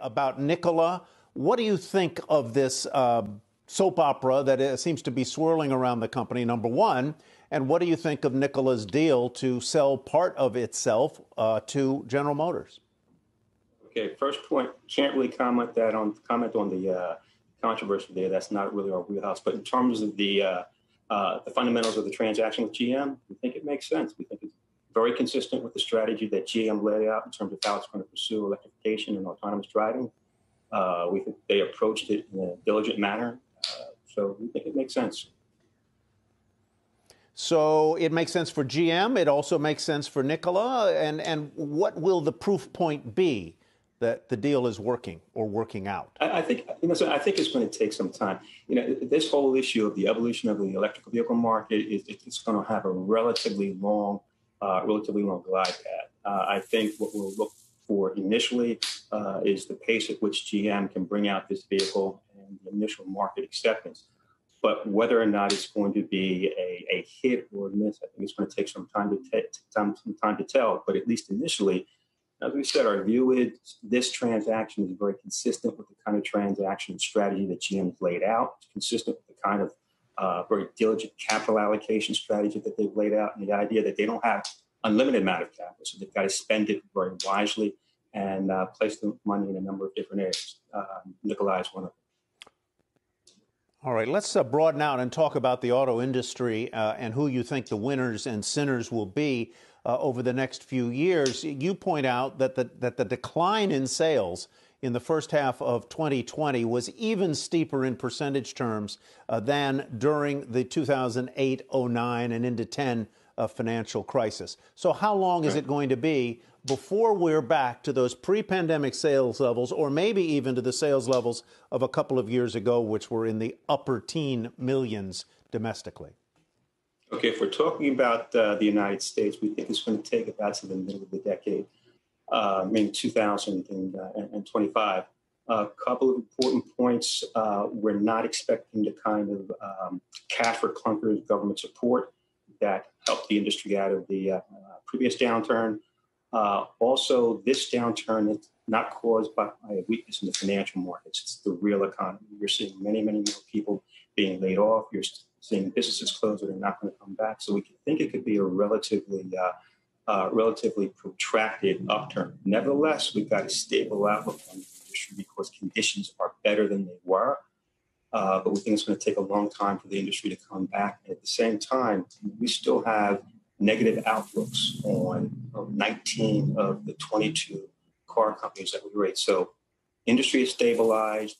about Nikola. What do you think of this soap opera that seems to be swirling around the company, number one? And what do you think of Nikola's deal to sell part of itself to General Motors? Okay, first point, can't really comment on the controversy there. That's not really our wheelhouse. But in terms of the fundamentals of the transaction with GM, we think it makes sense. We think it's very consistent with the strategy that GM laid out in terms of how it's going to pursue electrification and autonomous driving. We think they approached it in a diligent manner. So we think it makes sense. So it makes sense for GM. It also makes sense for Nikola. And what will the proof point be that the deal is working or working out? I think it's going to take some time. This whole issue of the evolution of the electric vehicle market it's going to have a relatively long glide path. I think what we'll look for initially is the pace at which GM can bring out this vehicle and the initial market acceptance. But whether or not it's going to be a hit or a miss, I think it's going to take some time to tell. But at least initially, as we said, our view is this transaction is very consistent with the kind of transaction strategy that GM has laid out. It's consistent with the kind of very diligent capital allocation strategy that they've laid out, and the idea that they don't have unlimited amount of capital, so they've got to spend it very wisely and place the money in a number of different areas. Nikola is one of them. All right, let's broaden out and talk about the auto industry and who you think the winners and sinners will be over the next few years. You point out that the decline in sales in the first half of 2020 was even steeper in percentage terms than during the 2008-09 and into 10 financial crisis. So how long is it going to be before we're back to those pre-pandemic sales levels, or maybe even to the sales levels of a couple of years ago, which were in the upper teen millions domestically? Okay, if we're talking about the United States, we think it's going to take about to the middle of the decade, maybe 2025. A couple of important points. We're not expecting the kind of cash for clunkers government support that helped the industry out of the previous downturn. Also, this downturn is not caused by a weakness in the financial markets. It's the real economy. You're seeing many, many more people being laid off. You're seeing businesses close that are not going to come back. So we think it could be a relatively protracted upturn. Nevertheless, we've got a stable outlook on the industry because conditions are better than they were. But we think it's going to take a long time for the industry to come back. And at the same time, we still have negative outlooks on 19 of the 22 car companies that we rate. So industry is stabilized.